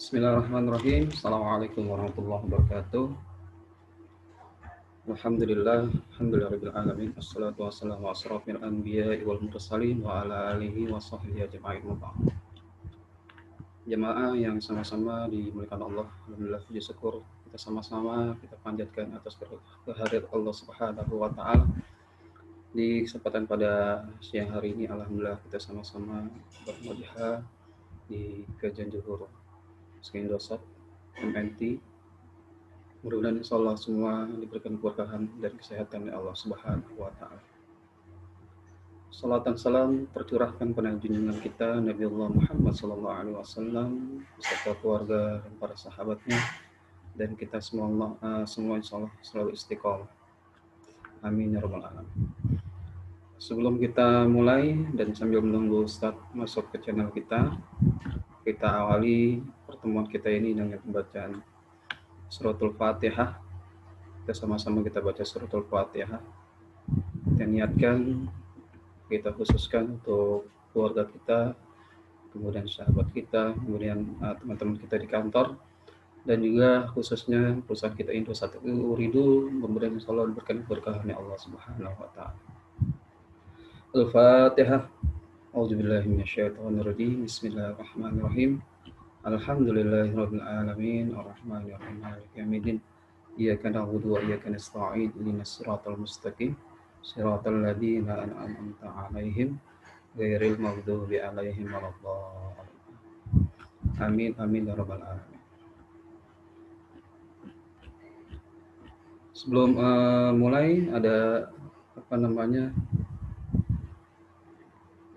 Bismillahirrahmanirrahim. Assalamualaikum warahmatullahi wabarakatuh. Alhamdulillah, alhamdulillahirabbil alamin. Wassalatu wassalamu ala asrofil anbiya'i wal mursalin wa ala alihi wa sahbihi ajma'in. Jemaah yang sama-sama dimuliakan Allah, alhamdulillah puji syukur kita sama-sama kita panjatkan atas kehadirat Allah Subhanahu wa taala. Di kesempatan pada siang hari ini alhamdulillah kita sama-sama bermujaha di kajian Zuhur Indosat MNT. Mudah-mudahan insya Allah semua diberikan keberkahan dan kesehatan oleh Allah Subhanahu wa taala. Salat dan salam tercurahkan pada junjungan kita Nabi Allah Muhammad sallallahu alaihi wasallam beserta keluarga dan para sahabatnya, dan kita semua insya Allah selalu istiqomah. Amin ya rabbal alamin. Sebelum kita mulai dan sambil menunggu Ustaz masuk ke channel kita awali pertemuan kita ini dengan pembacaan Suratul Fatihah. Kita sama-sama kita baca Suratul Fatihah. Kita niatkan, kita khususkan untuk keluarga kita, kemudian sahabat kita, kemudian teman-teman kita di kantor, dan juga khususnya perusahaan kita Indosat Uridu, kemudian insya Allah diberikan keberkahan Allah Subhanahu wa taala. Al-Fatihah. A'udzubillahi minasyaitonirrajim. Bismillahirrahmanirrahim. Alhamdulillahirabbil alamin, arrahmanirrahim, maliki yaumiddin. Iyyaka na'budu wa iyyaka nasta'in. Ihdinas siratal mustaqim. Siratal ladzina an'amta 'alaihim ghairil maghdubi 'alaihim waladdallin. Amin amin ya rabbal alamin. Sebelum mulai ada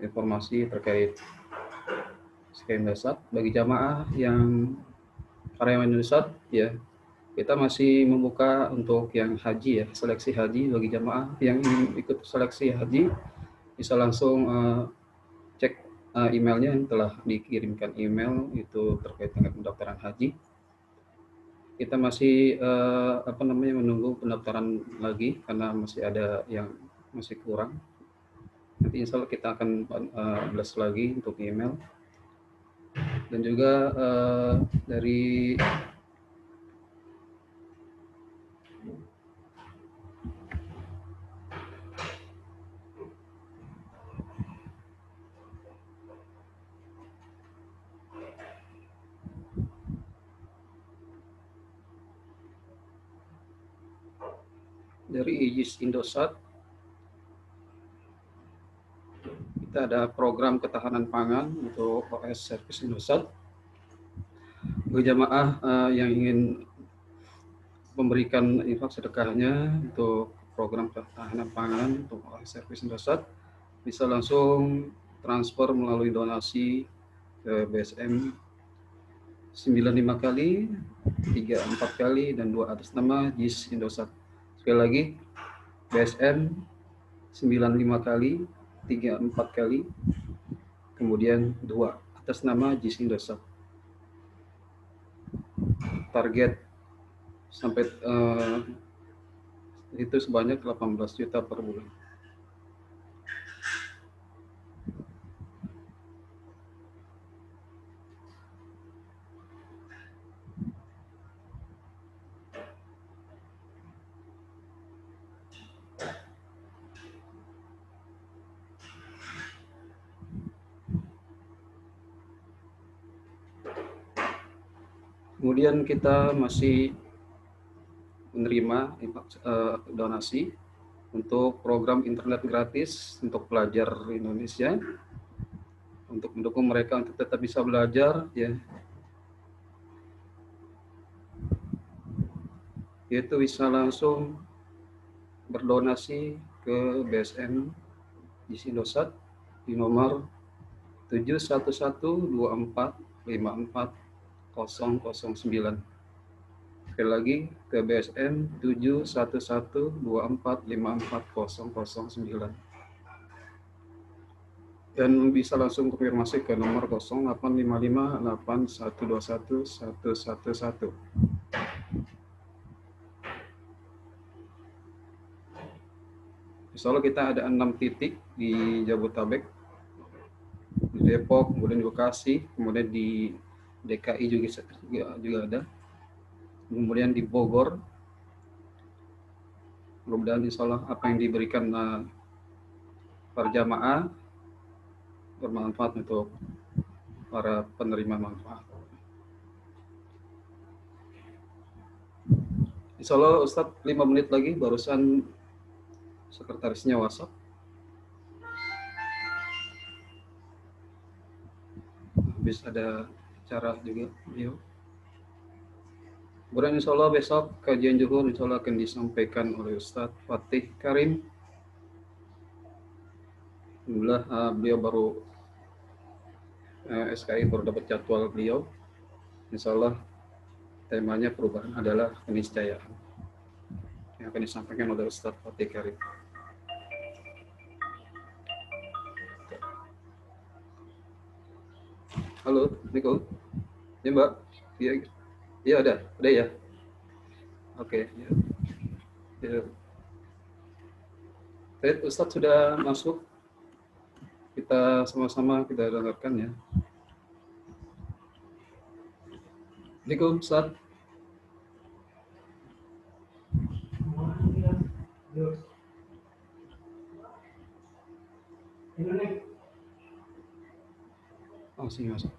informasi terkait Indosat bagi jamaah yang karyawan Indosat ya. Kita masih membuka untuk yang haji ya, seleksi haji bagi jamaah yang ingin ikut seleksi haji bisa langsung cek emailnya yang telah dikirimkan email itu terkait dengan pendaftaran haji. Kita masih menunggu pendaftaran lagi karena masih ada yang masih kurang. Nanti insya Allah kita akan blast lagi untuk email. Dan juga dari IJIS Indosat kita ada program ketahanan pangan untuk OS Service Indosat. Bagi jamaah yang ingin memberikan infak sedekahnya untuk program ketahanan pangan untuk OS Service Indosat bisa langsung transfer melalui donasi ke BSM 95 kali, 34 kali, dan 2 atas nama JIS Indosat. Sekali lagi, BSM 95 kali, 34 kali, kemudian 2 atas nama JIS Indosat. Target sampai itu sebanyak 18 juta per bulan. Kemudian kita masih menerima donasi untuk program internet gratis untuk pelajar Indonesia, untuk mendukung mereka untuk tetap bisa belajar ya. Yaitu bisa langsung berdonasi ke BSM di Indosat di nomor 7112454 009. Sekali lagi ke BSM 7112454 009. Dan bisa langsung konfirmasi ke nomor 085581211111. Insya Allah kita ada 6 titik di Jabodetabek, di Depok, kemudian di Bekasi, kemudian di DKI juga ada. Kemudian di Bogor, mudah-mudahan insya Allah apa yang diberikan para jamaah bermanfaat untuk para penerima manfaat. Insya Allah Ustadz 5 menit lagi, barusan sekretarisnya WhatsApp. Habis ada acara juga beliau. Kemudian insya Allah besok kajian Zuhur insya Allah akan disampaikan oleh Ustadz Fatih Karim. Alhamdulillah beliau baru SKI baru dapat jadwal beliau. Insya Allah temanya perubahan adalah keniscayaan yang akan disampaikan oleh Ustadz Fatih Karim. Halo, Assalamualaikum. Ya Mbak, iya ada ya. Oke, ya. Baik, Ustadz sudah masuk. Kita sama-sama kita dengarkan ya. Assalamualaikum Ustadz. Oh, sini masuk.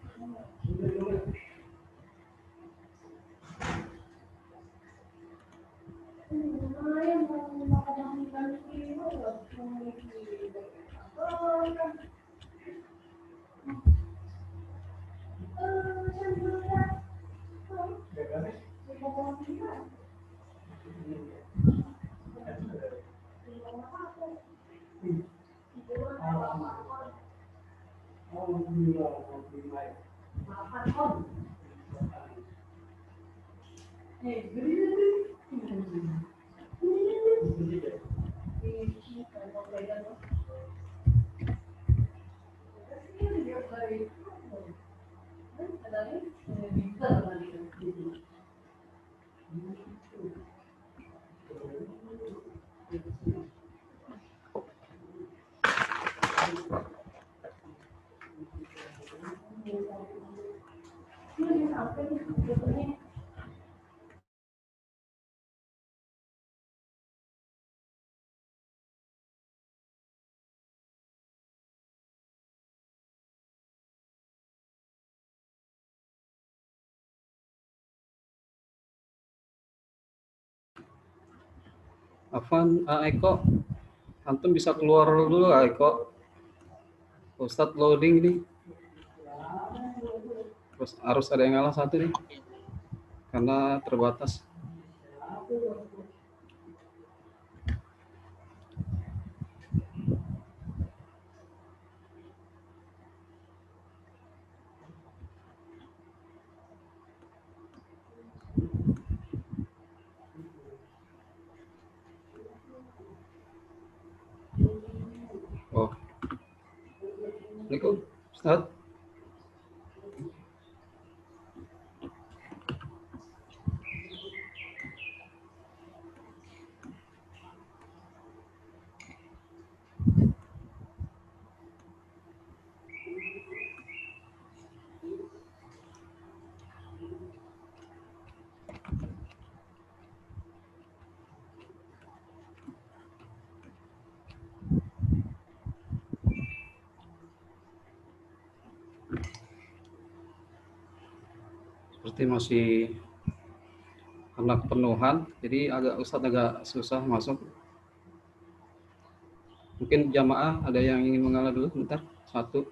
Afan, Eko, antum bisa keluar dulu Eko. Ustadz loading nih. Terus harus ada yang ngalah satu nih. Karena terbatas. Oh. Assalamualaikum, Ustadz. Seperti masih karena kepenuhan, jadi Ustadz agak susah masuk. Mungkin jamaah ada yang ingin mengalah dulu, bentar, satu.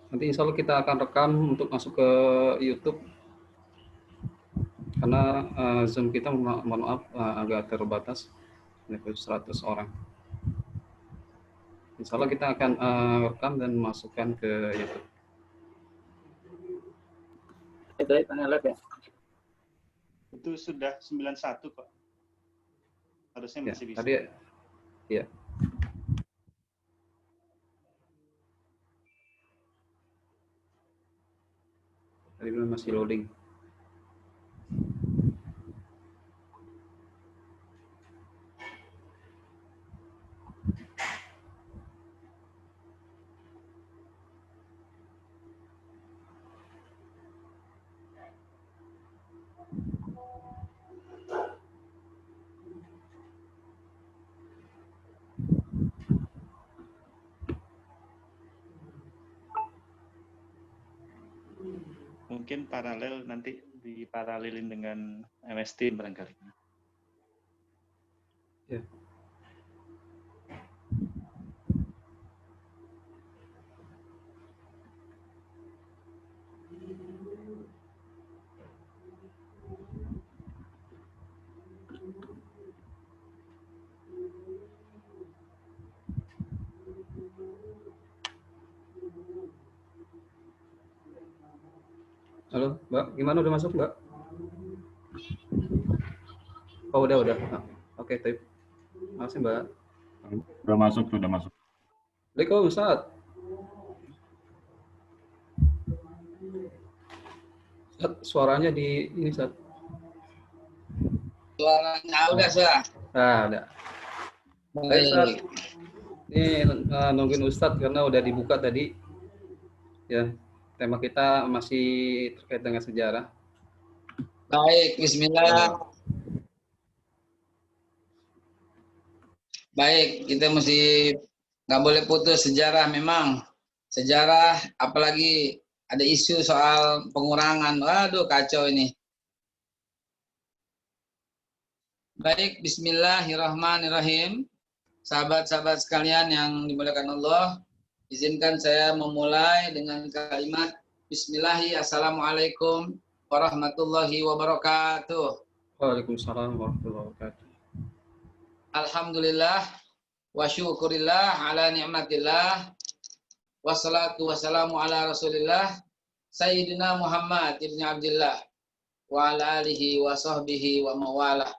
Nanti insya Allah kita akan rekam untuk masuk ke YouTube. Karena Zoom kita mohon maaf agak terbatas, 100 orang. Insya Allah kita akan rekam dan masukkan ke YouTube. Itu tanya lab ya? Itu sudah 91 kok. Harusnya masih bisa. Tadi ya. Tadi masih loading. Mungkin paralel nanti diparalelin dengan MS Team barangkali. Ya. Halo, Mbak. Gimana, udah masuk, Mbak? Oh, udah. Oke, Taib. Makasih, Mbak. Udah masuk, sudah masuk. Waalaikumsalam, Ustaz. Ustaz, suaranya di ini, Ustaz. Suaranya udah, Sah. Nah, udah. Baik, Ustaz. Ini nungguin Ustaz karena udah dibuka tadi. Ya, tema kita masih terkait dengan sejarah. Baik, bismillah. Baik, kita mesti nggak boleh putus sejarah memang. Sejarah, apalagi ada isu soal pengurangan. Waduh, kacau ini. Baik, bismillahirrahmanirrahim. Sahabat-sahabat sekalian yang dimuliakan Allah, izinkan saya memulai dengan kalimat Bismillahi, Assalamualaikum warahmatullahi wabarakatuh. Waalaikumsalam warahmatullahi wabarakatuh. Alhamdulillah wa syukurillah ala ni'matillah wassalatu wassalamu ala rasulillah Sayyidina Muhammad ibn Abdillah wa ala alihi wa sahbihi wa mawalah.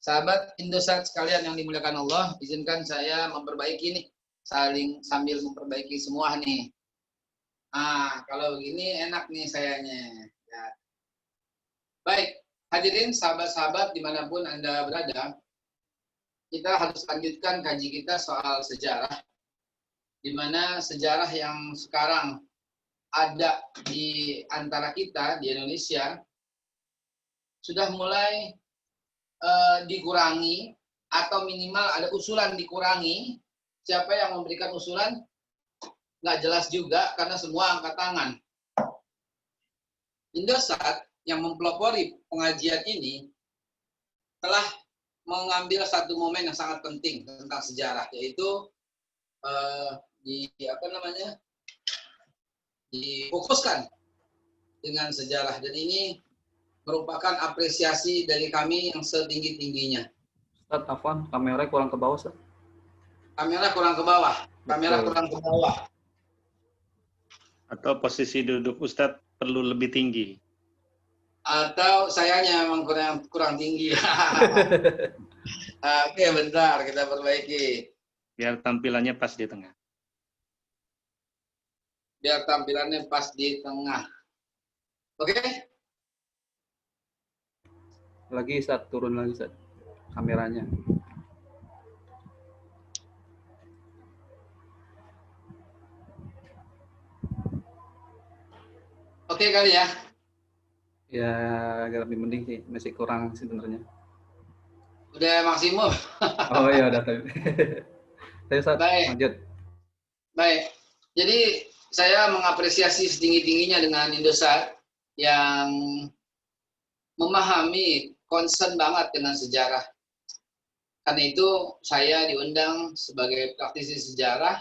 Sahabat Indosat sekalian yang dimuliakan Allah, izinkan saya memperbaiki nih, sambil memperbaiki semua nih. Kalau begini enak nih sayanya. Ya. Baik, hadirin sahabat-sahabat dimanapun Anda berada, kita harus lanjutkan kaji kita soal sejarah, di mana sejarah yang sekarang ada di antara kita di Indonesia sudah mulai dikurangi atau minimal ada usulan dikurangi. Siapa yang memberikan usulan nggak jelas juga karena semua angkat tangan. Indosat yang mempelopori pengajian ini telah mengambil satu momen yang sangat penting tentang sejarah, yaitu difokuskan dengan sejarah, dan ini merupakan apresiasi dari kami yang setinggi-tingginya. Ustaz, afwan, kamera kurang ke bawah, Ustaz. Kamera kurang ke bawah. Atau posisi duduk Ustadz perlu lebih tinggi. Atau sayanya memang kurang tinggi. Oke, bentar kita perbaiki. Biar tampilannya pas di tengah. Oke? Lagi, Ustaz, turun lagi, Ustaz, kameranya. Oke kali ya? Ya, agak lebih mending sih, masih kurang sebenarnya. Udah maksimum. Oh iya, udah tadi. Ustaz, lanjut. Baik. Jadi saya mengapresiasi setinggi-tingginya dengan Indosat yang memahami, concern banget dengan sejarah. Karena itu saya diundang sebagai praktisi sejarah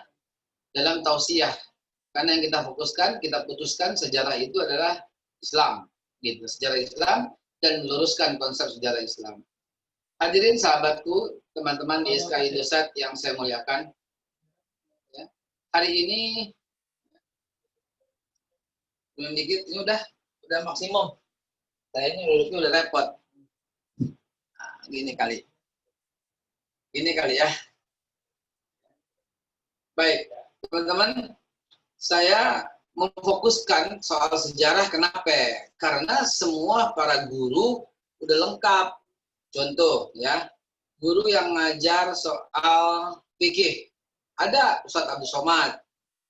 dalam tausiah. Karena yang kita fokuskan, kita putuskan sejarah itu adalah Islam, gitu. Sejarah Islam dan meluruskan konsep sejarah Islam. Hadirin sahabatku, teman-teman di SK Indosat yang saya muliakan, ya, hari ini belum dikit, ini udah maksimum. Saya ini duduknya udah repot. Nah, gini kali ya. Baik, teman-teman, saya memfokuskan soal sejarah. Kenapa? Karena semua para guru udah lengkap. Contoh ya, guru yang ngajar soal fikih, ada Ustadz Abdul Somad.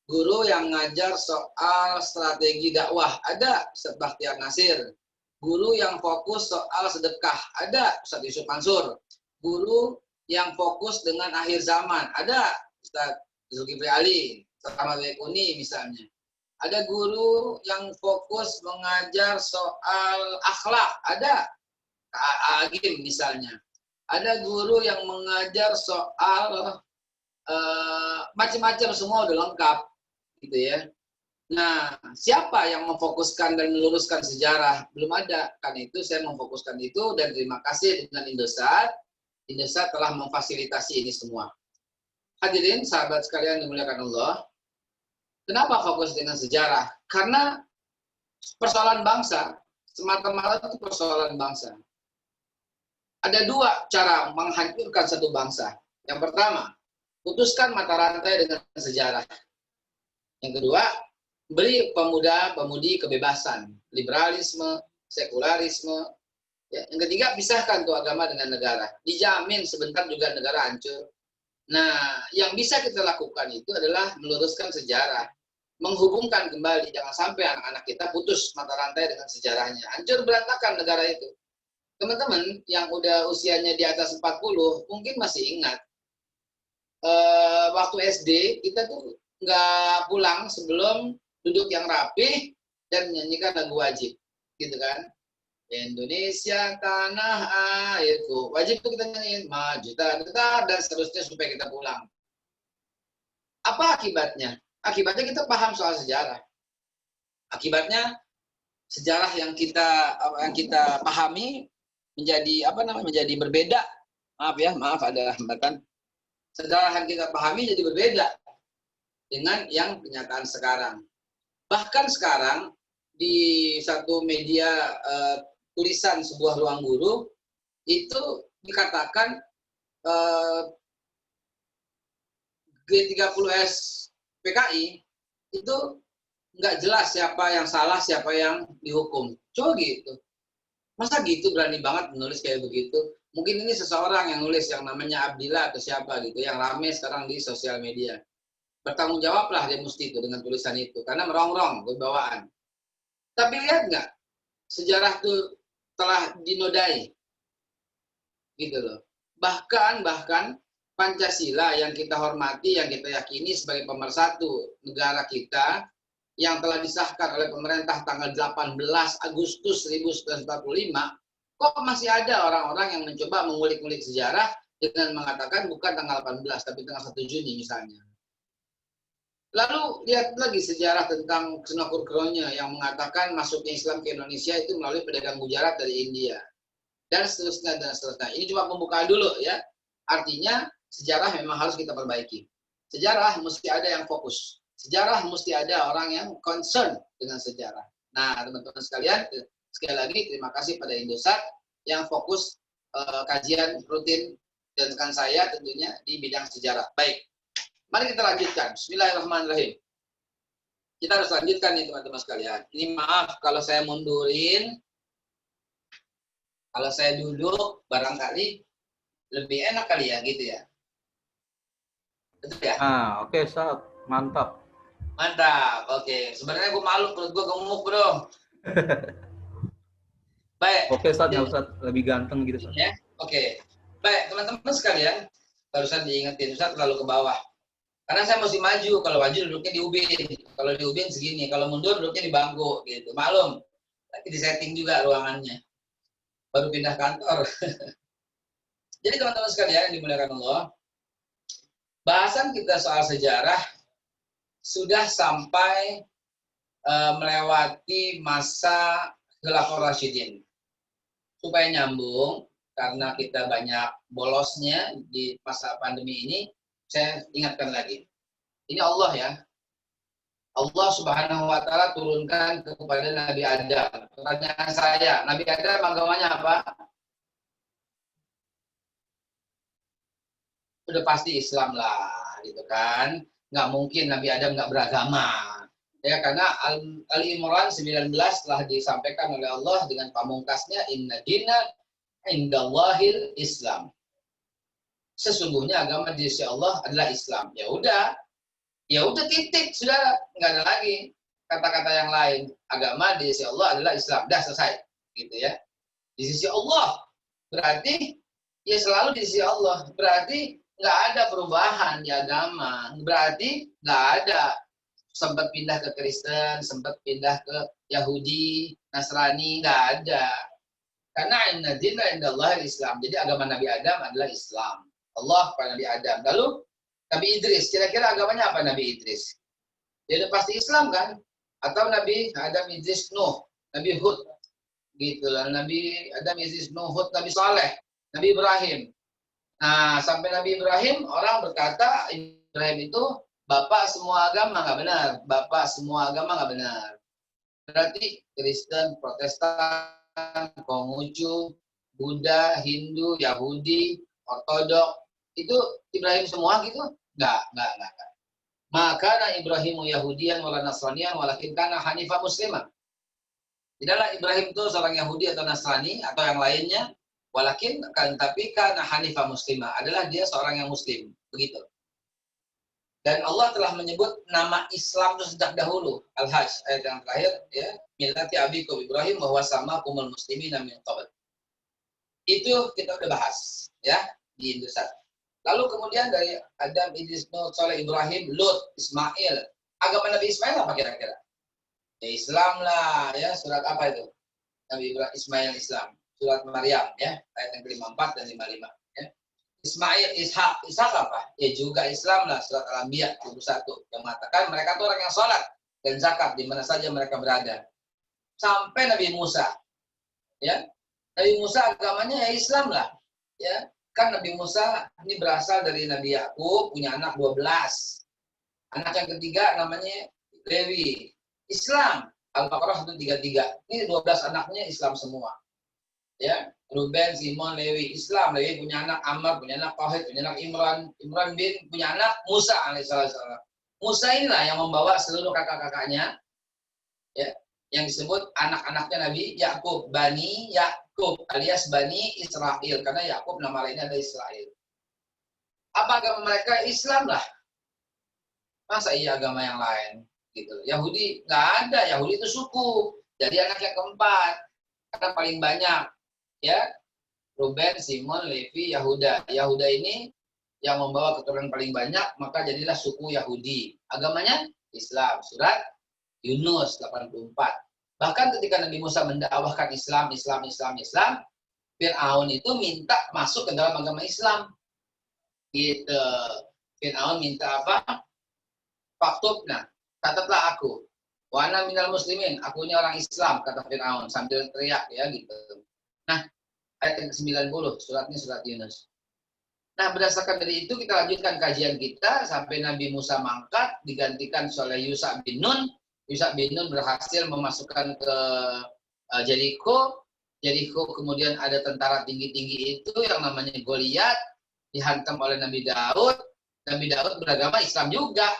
Guru yang ngajar soal strategi dakwah, ada Ustadz Bakhtiar Nasir. Guru yang fokus soal sedekah, ada Ustadz Yusuf Mansur. Guru yang fokus dengan akhir zaman, ada Ustadz Zulkifli Ali, Ustadz Ahmad Baikuni misalnya. Ada guru yang fokus mengajar soal akhlak, ada. Agim misalnya. Ada guru yang mengajar soal macam-macam, semua udah lengkap, gitu ya. Nah, siapa yang memfokuskan dan meluruskan sejarah? Belum ada. Karena itu saya memfokuskan itu, dan terima kasih dengan Indosat. Indosat telah memfasilitasi ini semua. Hadirin, sahabat sekalian dimuliakan Allah. Kenapa fokus dengan sejarah? Karena persoalan bangsa, semata-mata itu persoalan bangsa. Ada dua cara menghancurkan satu bangsa. Yang pertama, putuskan mata rantai dengan sejarah. Yang kedua, beri pemuda-pemudi kebebasan, liberalisme, sekularisme. Ya. Yang ketiga, pisahkan tuh agama dengan negara. Dijamin sebentar juga negara hancur. Nah, yang bisa kita lakukan itu adalah meluruskan sejarah. Menghubungkan kembali, jangan sampai anak-anak kita putus mata rantai dengan sejarahnya. Hancur berantakan negara itu. Teman-teman yang udah usianya di atas 40, mungkin masih ingat. Waktu SD, kita tuh nggak pulang sebelum duduk yang rapih dan menyanyikan lagu wajib. Gitu kan. Indonesia tanah airku. Wajib tuh kita nyanyiin maju tegak dan seterusnya supaya kita pulang. Apa akibatnya? Akibatnya kita paham soal sejarah. Akibatnya sejarah yang kita pahami menjadi menjadi berbeda. Maaf ada hambatan. Sejarah yang kita pahami jadi berbeda dengan yang kenyataan sekarang. Bahkan sekarang di satu media tulisan sebuah ruang guru itu dikatakan G30S PKI itu nggak jelas siapa yang salah, siapa yang dihukum. Coba gitu. Masa gitu berani banget menulis kayak begitu? Mungkin ini seseorang yang nulis yang namanya Abdillah atau siapa gitu, yang rame sekarang di sosial media. Bertanggung jawablah dia mesti itu dengan tulisan itu, karena merongrong kewibawaan. Tapi lihat nggak, sejarah itu telah dinodai, gitu loh. Bahkan Pancasila yang kita hormati, yang kita yakini sebagai pemersatu negara kita, yang telah disahkan oleh pemerintah tanggal 18 Agustus 1945, kok masih ada orang-orang yang mencoba mengulik-ulik sejarah dengan mengatakan bukan tanggal 18, tapi tanggal 1 Juni misalnya. Lalu lihat lagi sejarah tentang Senokurkronya yang mengatakan masuknya Islam ke Indonesia itu melalui pedagang Gujarat dari India. Dan seterusnya, dan seterusnya. Ini cuma pembukaan dulu ya. Artinya sejarah memang harus kita perbaiki. Sejarah mesti ada yang fokus. Sejarah mesti ada orang yang concern dengan sejarah. Nah, teman-teman sekalian, sekali lagi terima kasih pada Indosat yang fokus kajian rutin dengan saya tentunya di bidang sejarah. Baik, mari kita lanjutkan. Bismillahirrahmanirrahim. Kita harus lanjutkan nih teman-teman sekalian. Ini maaf kalau saya mundurin. Kalau saya duduk barangkali lebih enak kali ya gitu ya. Betul ya? Oke, Ustaz. Mantap. Mantap, oke. Sebenarnya gue malu, perut gue gemuk bro. Baik. Oke, Ustaz, nggak usah lebih ganteng gitu, Ustaz. Ya, oke. Baik, teman-teman sekalian, barusan diingetin Ustaz terlalu ke bawah. Karena saya mesti maju, kalau maju duduknya di ubin. Kalau di ubin segini, kalau mundur duduknya di bangku gitu. Maklum, lagi di setting juga ruangannya. Baru pindah kantor. Jadi teman-teman sekalian yang dimuliakan Allah, bahasan kita soal sejarah sudah sampai melewati masa Khulafaur Rasyidin. Supaya nyambung, karena kita banyak bolosnya di masa pandemi ini, saya ingatkan lagi. Ini Allah ya. Allah Subhanahu wa Ta'ala turunkan kepada Nabi Adam. Pertanyaan saya, Nabi Adam agamanya apa? Udah pasti Islam lah, gitu kan. Nggak mungkin Nabi Adam nggak beragama. Ya, karena Ali Imran 19 telah disampaikan oleh Allah dengan pamungkasnya, Inna dina indallahil Islam. Sesungguhnya agama di sisi Allah adalah Islam. Ya udah titik, sudah nggak ada lagi kata-kata yang lain. Agama di sisi Allah adalah Islam. Dah selesai, gitu ya. Di sisi Allah berarti ya selalu di sisi Allah. Berarti nggak ada perubahan di agama. Berarti nggak ada sempat pindah ke Kristen, sempat pindah ke Yahudi, Nasrani, nggak ada. Karena inna dina indallah Islam. Jadi agama Nabi Adam adalah Islam. Allah kepada Nabi Adam. Lalu Nabi Idris, kira-kira agamanya apa Nabi Idris? Dia pasti Islam kan? Atau Nabi Adam, Idris, Nuh, Nabi Hud, gitu lah. Nabi Adam, Idris, Nuh, Hud, Nabi Saleh, Nabi Ibrahim. Nah, sampai Nabi Ibrahim, orang berkata Ibrahim itu bapak semua agama, nggak benar. Bapak semua agama nggak benar. Berarti Kristen, Protestan, Konghucu, Buddha, Hindu, Yahudi, Ortodok, itu Ibrahim semua gitu? Nggak. Maka Ibrahimu Yahudian wala Nasranian walakin kana Hanifah Muslimah. Tidaklah Ibrahim itu seorang Yahudi atau Nasrani atau yang lainnya, walakin tapi kana Hanifah Muslimah, adalah dia seorang yang muslim, begitu. Dan Allah telah menyebut nama Islam itu sejak dahulu. Al-Hajj ayat yang terakhir, ya, millati abikum Ibrahim bahwa sama kumul muslimin min qabl. Itu kita udah bahas, ya, di Indosat. Lalu kemudian dari Adam, Idris, Nuh, Saleh, Ibrahim, Lut, Ismail. Agama Nabi Ismail apa kira-kira? Ya Islam lah, ya. Surat apa itu? Nabi Ibrahim, Ismail Islam. Surat Maryam, ya, ayat yang ke-54 dan 55. Ya. Ismail, Ishak apa? Ya juga Islam lah. Surat Al-Anbiya 21 yang mengatakan mereka itu orang yang sholat dan zakat di mana saja mereka berada. Sampai Nabi Musa, ya. Nabi Musa agamanya ya Islam lah, ya. Kan Nabi Musa ini berasal dari Nabi Yakub, punya anak 12. Anak yang ketiga namanya Lewi. Islam. Al-Baqarah 133. Ini 12 anaknya Islam semua. Ya, Ruben, Simon, Lewi, Islam. Lewi punya anak Amr, punya anak Tauhid, punya anak Imran. Imran bin punya anak Musa alaihissalam. Musa inilah yang membawa seluruh kakak-kakaknya, ya, yang disebut anak-anaknya Nabi Yakub, Bani Yakub alias Bani Israel, karena Yakub nama lainnya ada Israel. Apa agama mereka? Islam lah. Masa iya agama yang lain? Gitu. Yahudi nggak ada. Yahudi itu suku. Jadi anak yang keempat, karena paling banyak, ya, Ruben, Simon, Levi, Yahuda. Yahuda ini yang membawa keturunan paling banyak, maka jadilah suku Yahudi. Agamanya Islam. Surat Yunus 84. Bahkan ketika Nabi Musa mendakwahkan Islam, Fir'aun itu minta masuk ke dalam agama Islam. Gitu. Fir'aun minta apa? Faktubna, catatlah aku. Wa ana minal muslimin, akunya orang Islam, kata Fir'aun sambil teriak, ya, gitu. Nah, ayat yang ke-90, suratnya surat Yunus. Nah, berdasarkan dari itu kita lanjutkan kajian kita sampai Nabi Musa mangkat digantikan oleh Yusha bin Nun. Yusha bin Nun berhasil memasukkan ke Jericho. Jericho kemudian ada tentara tinggi-tinggi itu yang namanya Goliat, dihantam oleh Nabi Daud. Nabi Daud beragama Islam juga.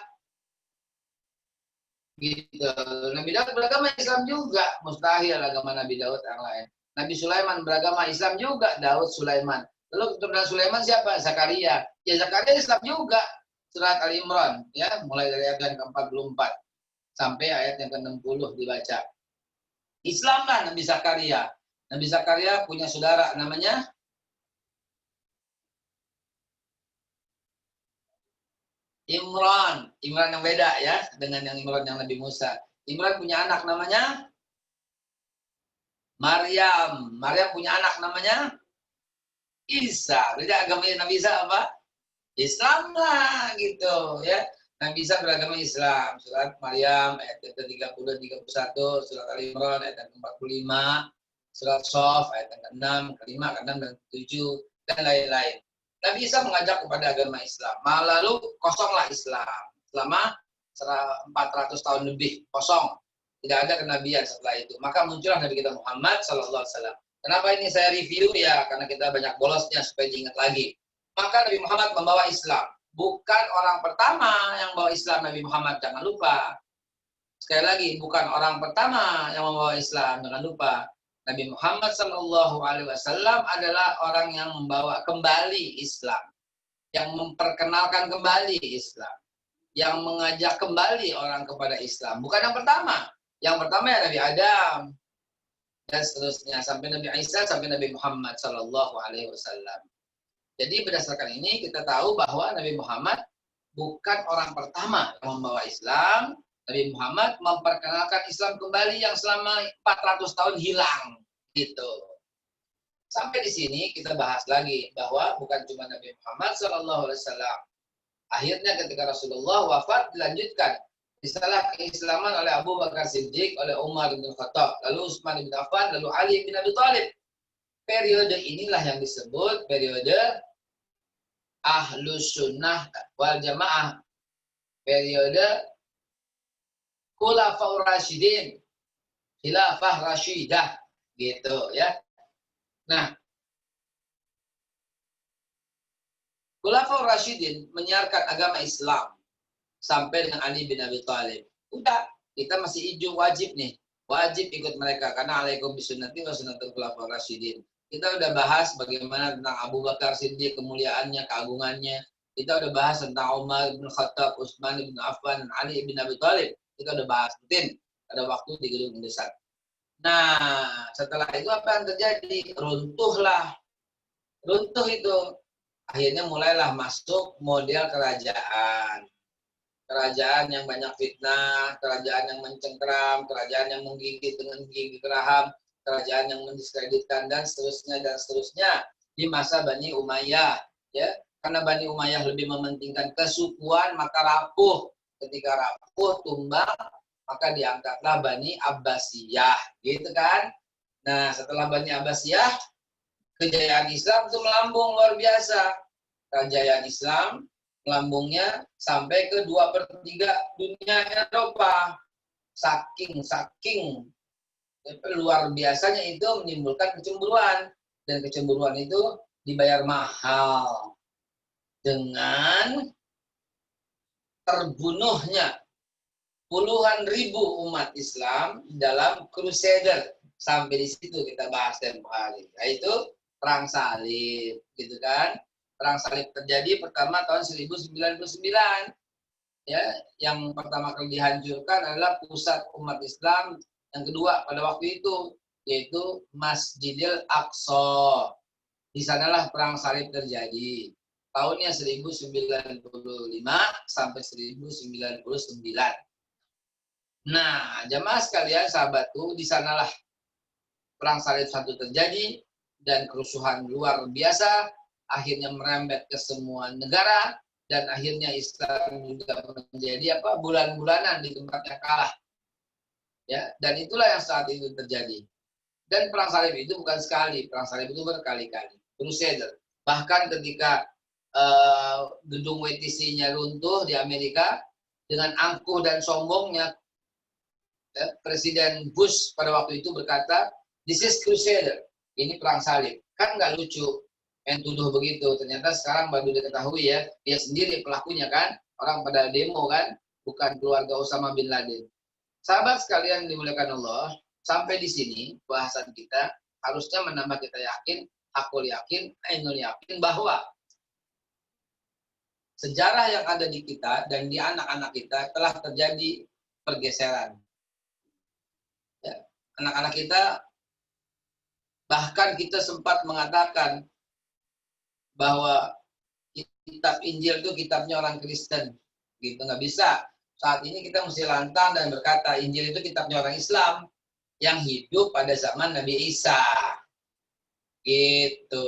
Gitu. Nabi Daud beragama Islam juga. Mustahil agama Nabi Daud yang lain. Nabi Sulaiman beragama Islam juga. Daud, Sulaiman. Lalu keturunan Sulaiman siapa? Zakaria. Ya Zakaria Islam juga. Surat Al-Imran, ya, mulai dari ayat yang ke-44 sampai ayat yang ke-60 dibaca. Islam lah Nabi Zakaria. Nabi Zakaria punya saudara namanya Imran. Imran yang beda, ya, dengan yang Imran yang Nabi Musa. Imran punya anak namanya Maryam. Maryam punya anak namanya Isa. Berarti agamanya Nabi Isa apa? Islam lah, gitu, ya. Nabi Isa beragama Islam. Surat Maryam ayat ke-30 dan 31, surat Al-Imran ayat ke-45, surat Sof ayat ke-6, ke-5, ke-6 dan ke-7 dan lain-lain. Nabi Isa mengajak kepada agama Islam. Lalu kosonglah Islam. Selama 400 tahun lebih kosong. Tidak ada kenabian setelah itu. Maka muncullah Nabi kita Muhammad sallallahu alaihi wasallam. Kenapa ini saya review? Ya, karena kita banyak bolosnya supaya diingat lagi. Maka Nabi Muhammad membawa Islam. Bukan orang pertama yang membawa Islam Nabi Muhammad, jangan lupa. Sekali lagi, bukan orang pertama yang membawa Islam, jangan lupa. Nabi Muhammad sallallahu alaihi wasallam adalah orang yang membawa kembali Islam. Yang memperkenalkan kembali Islam. Yang mengajak kembali orang kepada Islam. Bukan yang pertama. Yang pertama ya Nabi Adam. Dan seterusnya sampai Nabi Isa sampai Nabi Muhammad sallallahu alaihi wasallam. Jadi berdasarkan ini kita tahu bahwa Nabi Muhammad bukan orang pertama yang membawa Islam, Nabi Muhammad memperkenalkan Islam kembali yang selama 400 tahun hilang gitu. Sampai di sini kita bahas lagi bahwa bukan cuma Nabi Muhammad SAW. Akhirnya ketika Rasulullah wafat dilanjutkan istilah keislaman oleh Abu Bakar Siddiq, oleh Umar bin Khattab, lalu Utsman bin Affan, lalu Ali bin Abi Thalib. Periode inilah yang disebut periode Ahlus Sunnah wal Jamaah. Periode Khulafaur Rasyidin, Khilafah Rasyidah gitu ya. Nah, Khulafaur Rasyidin menyiarkan agama Islam sampai dengan Ali bin Abi Thalib. Udah, kita masih hijau wajib nih. Wajib ikut mereka karena alaikum bisunnati wa sunnatul khulafaur rasyidin. Kita udah bahas bagaimana tentang Abu Bakar Siddiq, kemuliaannya, keagungannya. Kita udah bahas tentang Umar bin Khattab, Utsman bin Affan, Ali bin Abi Thalib. Kita udah bahas rutin pada waktu di gedung Indosat. Nah, setelah itu apa yang terjadi? Runtuh itu. Akhirnya mulailah masuk model kerajaan. Kerajaan yang banyak fitnah, kerajaan yang mencengkeram, kerajaan yang menggigit dengan gigi geraham, kerajaan yang mendiskreditkan dan seterusnya di masa Bani Umayyah, ya. Karena Bani Umayyah lebih mementingkan kesukuan, maka rapuh. Ketika rapuh, tumbang, maka diangkatlah Bani Abbasiyah, gitu kan? Nah, setelah Bani Abbasiyah, kejayaan Islam itu melambung luar biasa. Kejayaan Islam melambungnya sampai ke 2/3 dunia Eropa. Saking luar biasanya itu menimbulkan kecemburuan. Dan kecemburuan itu dibayar mahal dengan terbunuhnya puluhan ribu umat Islam dalam Crusader. Sampai di situ kita bahas tempo hari. Yaitu Perang Salib, gitu kan? Perang Salib terjadi pertama tahun 1099. Ya, yang pertama kali dihancurkan adalah pusat umat Islam. Yang kedua pada waktu itu yaitu Masjidil Aqsa. Di sanalah Perang Salib terjadi. Tahunnya 1095 sampai 1099. Nah, jamaah sekalian, sahabatku, di sanalah Perang Salib satu terjadi dan kerusuhan luar biasa, akhirnya merembet ke semua negara dan akhirnya Islam juga menjadi bulan-bulanan di tempat yang kalah. Ya, dan itulah yang saat itu terjadi. Dan Perang Salib itu bukan sekali, Perang Salib itu berkali-kali. Crusader. Bahkan ketika gedung WTC-nya runtuh di Amerika, dengan angkuh dan sombongnya, Presiden Bush pada waktu itu berkata, "This is Crusader." Ini Perang Salib. Kan nggak lucu yang tuduh begitu. Ternyata sekarang baru diketahui ya, dia sendiri pelakunya kan. Orang pada demo kan, bukan keluarga Osama bin Laden. Sahabat sekalian dimuliakan Allah, sampai di sini bahasan kita harusnya menambah kita yakin, aku yakin, ainul yakin bahwa sejarah yang ada di kita dan di anak-anak kita telah terjadi pergeseran. Ya, anak-anak kita, bahkan kita sempat mengatakan bahwa kitab Injil itu kitabnya orang Kristen. Gitu, nggak bisa. Saat ini kita mesti lantang dan berkata Injil itu kitabnya orang Islam yang hidup pada zaman Nabi Isa. Gitu.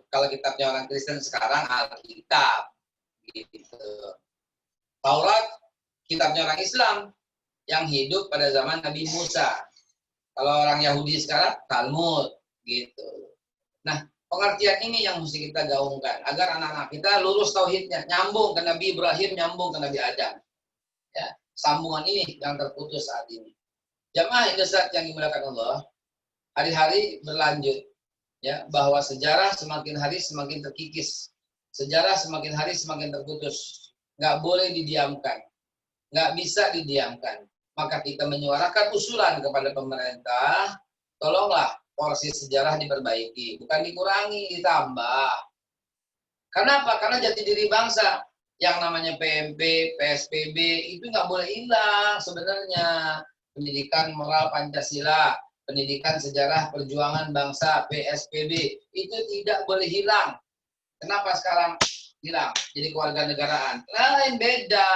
Kalau kitabnya orang Kristen sekarang Alkitab. Gitu. Taurat kitabnya orang Islam yang hidup pada zaman Nabi Musa. Kalau orang Yahudi sekarang Talmud. Gitu. Nah, pengertian ini yang mesti kita gaungkan agar anak-anak kita lurus tauhidnya, nyambung ke Nabi Ibrahim, nyambung ke Nabi Adam. Ya, sambungan ini yang terputus saat ini. Jamaah Indosat yang dimuliakan Allah, hari-hari berlanjut, ya, bahwa sejarah semakin hari semakin terkikis, sejarah semakin hari semakin terputus, nggak boleh didiamkan, nggak bisa didiamkan. Maka kita menyuarakan usulan kepada pemerintah, tolonglah porsi sejarah diperbaiki, bukan dikurangi, ditambah. Kenapa? Karena jati diri bangsa yang namanya PMP, PSBB itu nggak boleh hilang sebenarnya. Pendidikan moral Pancasila, pendidikan sejarah perjuangan bangsa, PSBB itu tidak boleh hilang. Kenapa sekarang hilang? Jadi kewarganegaraan. Lain beda.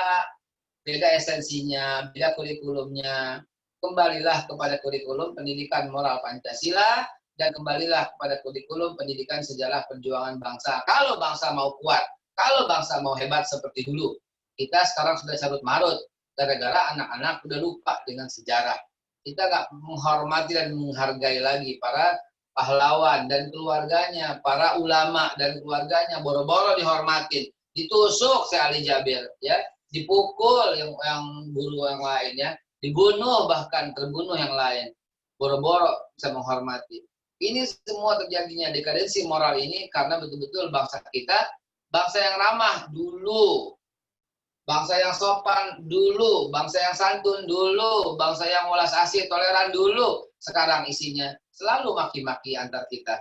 beda esensinya, beda kurikulumnya. Kembalilah kepada kurikulum pendidikan moral Pancasila dan kembalilah kepada kurikulum pendidikan sejarah perjuangan bangsa. Kalau bangsa mau kuat, kalau bangsa mau hebat seperti dulu, kita sekarang sudah carut marut gara-gara anak-anak udah lupa dengan sejarah. Kita nggak menghormati dan menghargai lagi para pahlawan dan keluarganya, para ulama dan keluarganya, boro-boro dihormatin, ditusuk si Ali Jabir, ya, dipukul yang guru yang lainnya, dibunuh bahkan terbunuh yang lain, boro-boro bisa menghormati. Ini semua terjadinya dekadensi moral ini karena betul-betul bangsa kita, bangsa yang ramah dulu, bangsa yang sopan dulu, bangsa yang santun dulu, bangsa yang welas asih, toleran dulu. Sekarang isinya selalu maki-maki antar kita.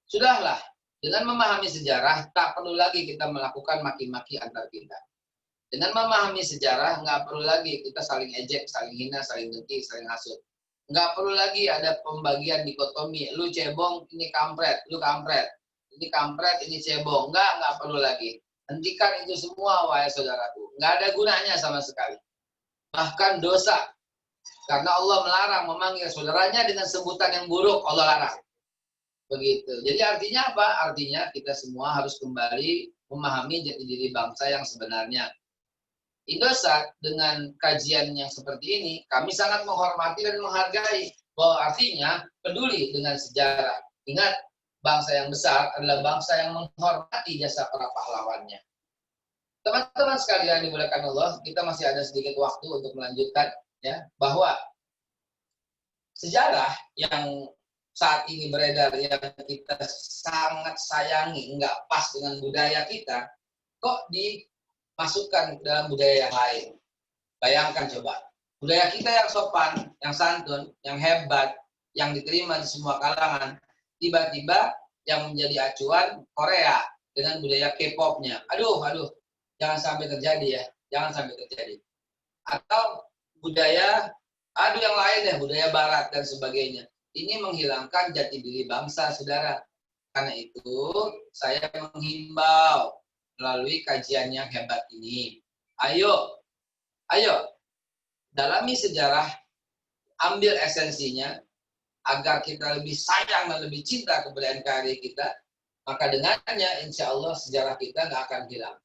Sudahlah, dengan memahami sejarah, tak perlu lagi kita melakukan maki-maki antar kita. Dengan memahami sejarah, nggak perlu lagi kita saling ejek, saling hina, saling dengki, saling hasut. Nggak perlu lagi ada pembagian dikotomi, lu cebong, ini kampret, lu kampret. Ini kampret, ini cebong. Nggak perlu lagi. Hentikan itu semua, wahai saudaraku. Nggak ada gunanya sama sekali. Bahkan dosa. Karena Allah melarang memanggil saudaranya dengan sebutan yang buruk, Allah larang. Begitu. Jadi artinya apa? Artinya kita semua harus kembali memahami jati diri bangsa yang sebenarnya. Indosat dengan kajian yang seperti ini, kami sangat menghormati dan menghargai. Bahwa artinya peduli dengan sejarah. Ingat, bangsa yang besar adalah bangsa yang menghormati jasa para pahlawannya. Teman-teman sekalian dimuliakan Allah, kita masih ada sedikit waktu untuk melanjutkan, ya, bahwa sejarah yang saat ini beredar yang kita sangat sayangi, nggak pas dengan budaya kita, kok dimasukkan ke dalam budaya yang lain. Bayangkan coba, budaya kita yang sopan, yang santun, yang hebat, yang diterima di semua kalangan, tiba-tiba yang menjadi acuan Korea dengan budaya K-pop-nya. Aduh, jangan sampai terjadi ya, jangan sampai terjadi. Atau budaya, yang lain ya, budaya Barat dan sebagainya. Ini menghilangkan jati diri bangsa, saudara. Karena itu, saya menghimbau melalui kajian yang hebat ini. Ayo, dalami sejarah, ambil esensinya, agar kita lebih sayang dan lebih cinta kepada NKRI kita, maka dengannya insya Allah sejarah kita nggak akan hilang.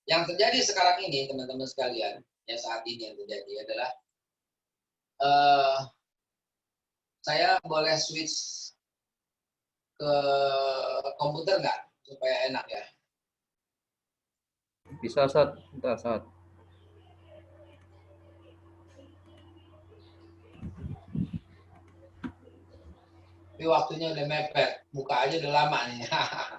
Yang terjadi sekarang ini, teman-teman sekalian, ya saat ini yang terjadi adalah, saya boleh switch ke komputer nggak? Supaya enak ya. Bisa, Sat. Bentar, Sat. Tapi waktunya udah mepet. Buka aja udah lama nih.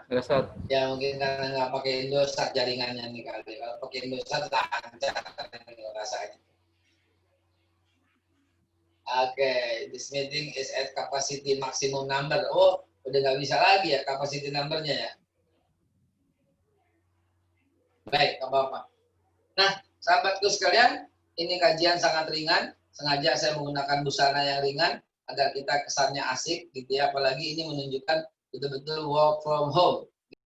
Ya, Sat. Ya mungkin karena nggak pakai Indosat jaringannya nih kali. Kalau pakai Indosat lancar rasanya. Oke, this meeting is at capacity maximum number. Oh, udah nggak bisa lagi ya capacity numbernya ya. Baik, apa-apa. Nah, sahabatku sekalian, ini kajian sangat ringan. Sengaja saya menggunakan busana yang ringan agar kita kesannya asik, gitu ya. Apalagi ini menunjukkan betul-betul work from home.